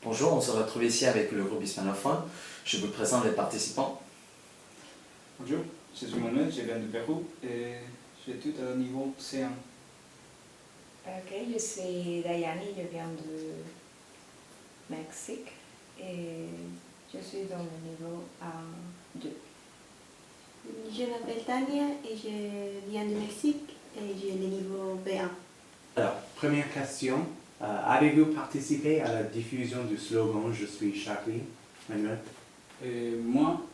Bonjour, on se retrouve ici avec le groupe hispanophone. Je vous présente les participants. Bonjour, je suis Manuel, je viens du Pérou et j'étudie à niveau C1. Ok, je suis Dayani, je viens du Mexique et je suis dans le niveau A2. Je m'appelle Tania et je viens du Mexique et j'ai le niveau B1. Alors, première question. Avez-vous participé à la diffusion du slogan « Je suis Charlie », Manuel? Et moi,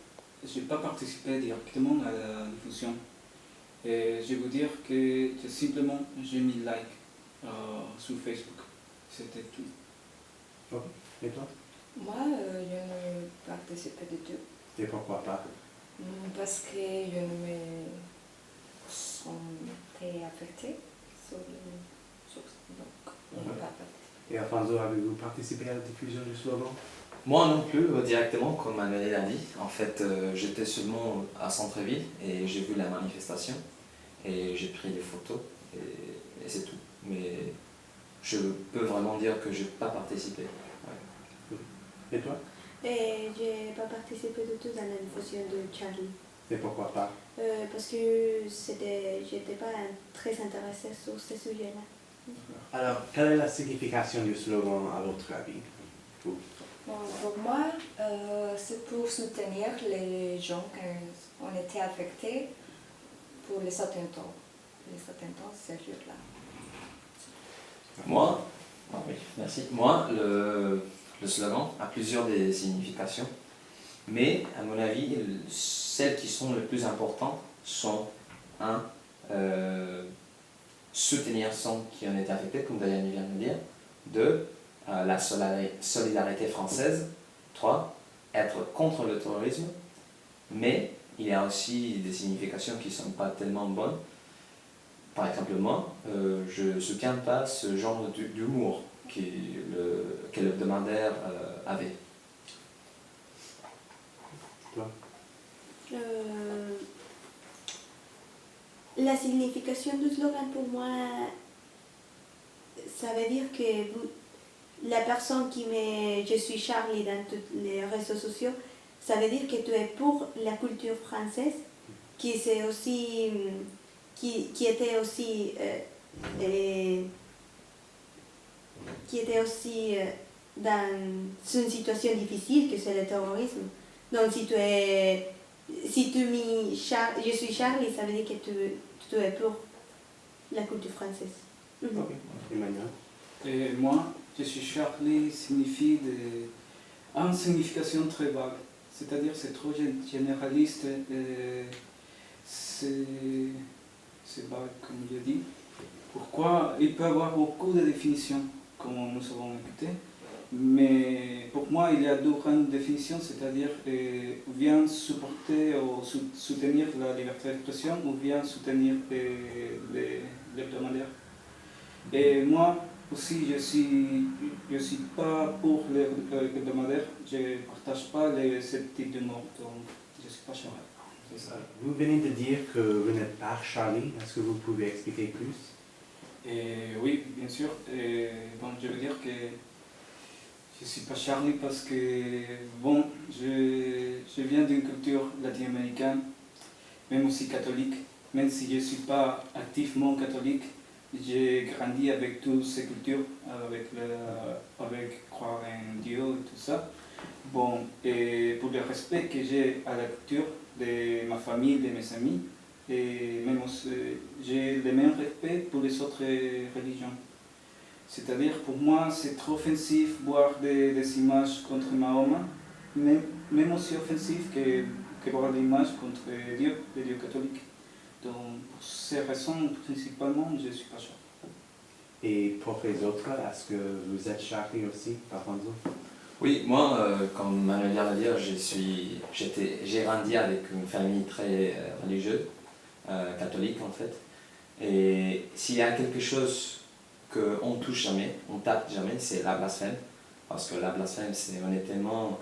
je n'ai pas participé directement à la diffusion. Et je vais vous dire que simplement j'ai mis like sur Facebook. C'était tout. Ok. Et toi? Moi, je ne participe pas du tout Et pourquoi pas? parce que je ne me sens très affectée donc je n'ai pas participé. Et Alfonso, avez-vous participé à la diffusion du slogan? Moi non plus, directement, comme Manuel l'a dit. En fait, j'étais seulement à Centreville et j'ai vu la manifestation et j'ai pris des photos et c'est tout. Mais je peux vraiment dire que je n'ai pas participé. Ouais. Et toi? Et je n'ai pas participé du tout dans la diffusion de Charlie. Et pourquoi pas? Parce que j'étais pas très intéressée sur ce sujet-là. Alors, quelle est la signification du slogan à votre avis? Vous? Bon, pour moi, c'est pour soutenir les gens qui ont été affectés pour les attentats. Les attentats, ce jour-là. Moi, oui, merci. Moi, le slogan a plusieurs des significations, mais à mon avis, celles qui sont les plus importantes sont soutenir ceux qui ont été affectés, comme Dayani vient de dire. 2. La solidarité française. 3. Être contre le terrorisme. Mais il y a aussi des significations qui ne sont pas tellement bonnes. Par exemple, moi, je ne soutiens pas ce genre d'humour que l'hebdomadaire avait. Toi? La signification du slogan pour moi, ça veut dire que la personne qui met je suis Charlie dans tous les réseaux sociaux, ça veut dire que tu es pour la culture française, qui était aussi dans une situation difficile que c'est le terrorisme. Donc si tu mets je suis Charlie, ça veut dire que tu es pour la culture française. Ok. Emmanuel? Et moi, je suis Charlie signifie une signification très vague. C'est-à-dire c'est trop généraliste et c'est vague comme je dis. Pourquoi? Il peut y avoir beaucoup de définitions, comme nous avons écouté. Mais pour moi, il y a deux grandes définitions, c'est-à-dire ou bien supporter ou soutenir la liberté d'expression ou bien soutenir l'hebdomadaire. Et moi aussi, je suis pas pour l'hebdomadaire, je ne partage pas ce type d'humour, donc je ne suis pas Charlie. C'est ça. Vous venez de dire que vous n'êtes pas Charlie. Est-ce que vous pouvez expliquer plus? Et oui, bien sûr. Et, bon, je veux dire que je ne suis pas Charlie parce que bon, je viens d'une culture latino-américaine, même aussi catholique. Même si je ne suis pas activement catholique, j'ai grandi avec toutes ces cultures, avec croire en Dieu et tout ça. Bon, et pour le respect que j'ai à la culture de ma famille, de mes amis, et même aussi, j'ai le même respect pour les autres religions. C'est-à-dire, pour moi, c'est trop offensif voir des images contre Mahoma, même aussi offensif que voir des images contre Dieu, les dieux catholiques. Donc, pour ces raisons, principalement, je ne suis pas Charlie. Et pour les autres, est-ce que vous êtes Charlie aussi, Alfonso? Oui, moi, comme Manuel vient de dire, j'ai grandi avec une famille très religieuse, catholique en fait. Et s'il y a quelque chose qu'on touche jamais, on tape jamais, c'est la blasphème. Parce que la blasphème, c'est honnêtement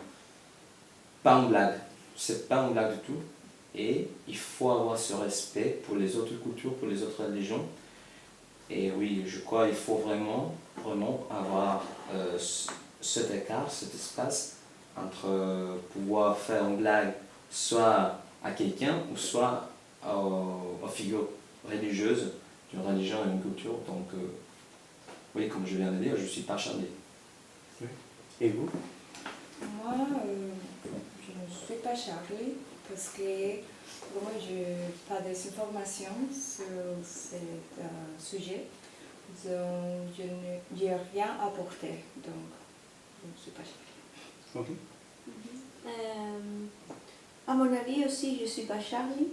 pas une blague. C'est pas une blague du tout. Et il faut avoir ce respect pour les autres cultures, pour les autres religions. Et oui, je crois qu'il faut vraiment avoir cet écart, cet espace entre pouvoir faire une blague soit à quelqu'un ou soit aux figures religieuses d'une religion et d'une culture. Donc, oui, comme je viens de dire, je ne suis pas charmé. Et vous? Moi, je ne suis pas chargée parce que moi, je n'ai pas d'informations sur ce sujet. Donc, je n'ai rien apporté. Donc, je ne suis pas chargée. Ok. À mon avis aussi, je ne suis pas Charlie.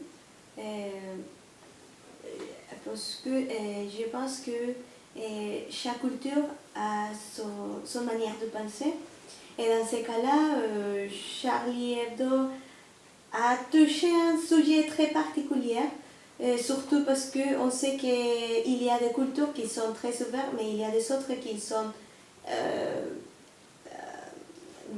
Parce que je pense que chaque culture a son manière de penser. Et dans ces cas-là, Charlie Hebdo a touché un sujet très particulier, surtout parce qu'on sait qu'il y a des cultures qui sont très ouvertes, mais il y a des autres qui sont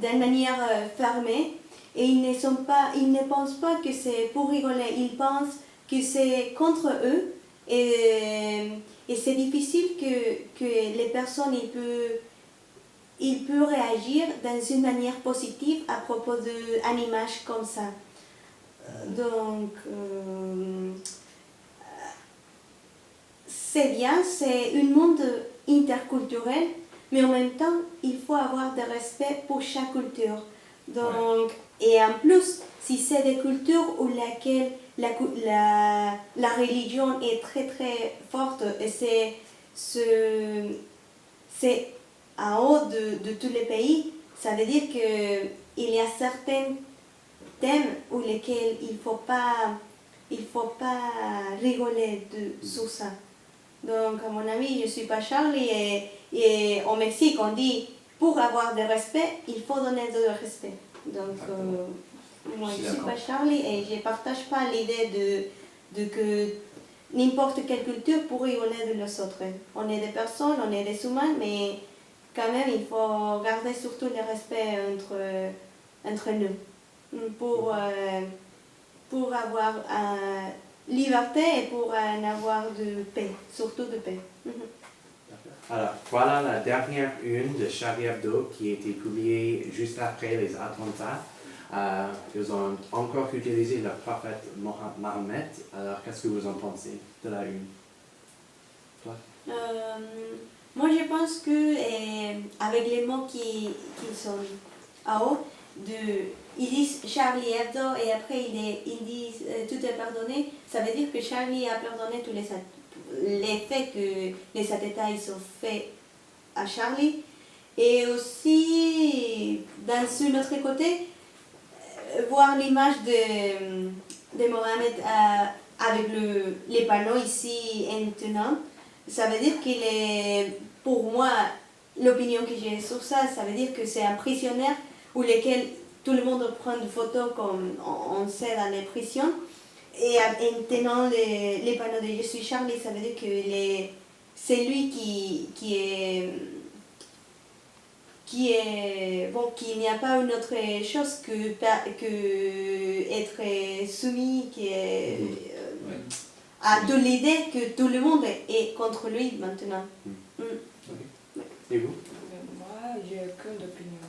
d'une manière fermée. Et ils ne pensent pas que c'est pour rigoler, ils pensent que c'est contre eux. Et c'est difficile que les personnes ils peuvent réagir dans une manière positive à propos d'une image comme ça. Donc, c'est bien, c'est un monde interculturel, mais en même temps, il faut avoir du respect pour chaque culture. Donc, et en plus, si c'est des cultures où laquelle la religion est très très forte et c'est en haut de tous les pays, ça veut dire qu'il y a certains thèmes où lesquels il faut pas rigoler sur ça. Donc, à mon avis, je ne suis pas Charlie et au Mexique, on dit pour avoir du respect, il faut donner du respect. Donc, moi, je ne suis pas Charlie et je ne partage pas l'idée de que n'importe quelle culture pour rigoler de les autres. On est des personnes, on est des humains, mais quand même, il faut garder surtout le respect entre nous pour avoir liberté et pour avoir de paix, surtout de paix. Alors, voilà la dernière une de Charlie Hebdo qui a été publiée juste après les attentats. Ils ont encore utilisé le prophète Mahomet. Alors, qu'est-ce que vous en pensez de la une? Toi? Moi, je pense que avec les mots qui sont en haut, ils disent Charlie Hebdo et après ils disent tout est pardonné, ça veut dire que Charlie a pardonné tous les faits que les attentats ils ont fait à Charlie. Et aussi, dans un autre côté, voir l'image de Mohamed avec les panneaux ici et maintenant, ça veut dire qu'il est, pour moi, l'opinion que j'ai sur ça, ça veut dire que c'est un prisonnier où lequel tout le monde prend des photos comme on sait dans les prisons. Et en tenant les panneaux de Je suis Charlie, ça veut dire que c'est lui qui est bon, qu'il n'y a pas une autre chose que être soumis, à toute l'idée que tout le monde est contre lui maintenant. Et vous? Moi, j'ai aucune opinion.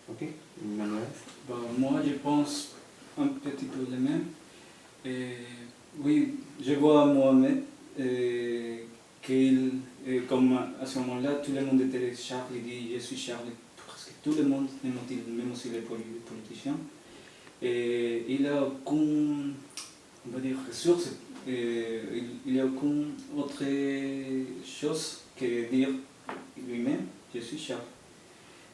Ok. Manuel? Ben, moi, je pense un petit peu le même. Et, oui, je vois Mohamed comme à ce moment-là, tout le monde était Charlie, il dit je suis Charlie, presque tout le monde, même aussi les politiciens. Et il a aucune, on va dire, ressource, il n'y a aucune autre chose que dire lui-même, je suis Charlie.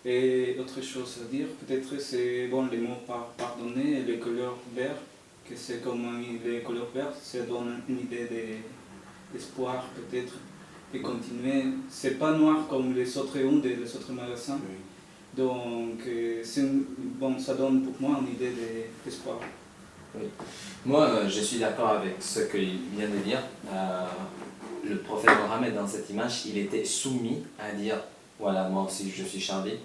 Et autre chose à dire, peut-être c'est bon, les mots pardonner et les couleurs vertes, que c'est comme les couleurs vertes, ça donne une idée d'espoir peut-être, et continuer. C'est pas noir comme les autres ondes et les autres magasins, donc bon, ça donne pour moi une idée d'espoir. Oui. Moi, je suis d'accord avec ce qu'il vient de dire. Le prophète Mohammed, dans cette image, il était soumis à dire voilà, moi aussi je suis Charlie.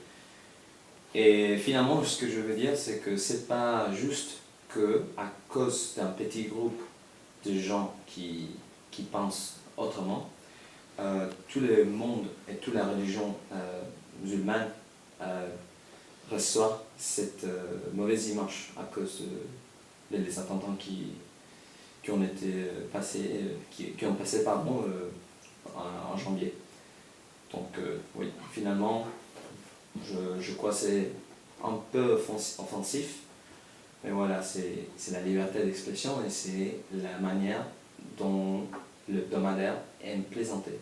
Et finalement, ce que je veux dire, c'est que c'est pas juste que, à cause d'un petit groupe de gens qui pensent autrement, tout le monde et toute la religion musulmane reçoit cette mauvaise image à cause des attentats qui ont été passés, qui ont passé en janvier. Donc oui, finalement, je crois que c'est un peu offensif, mais voilà, c'est la liberté d'expression et c'est la manière dont le hebdomadaire aime plaisanter.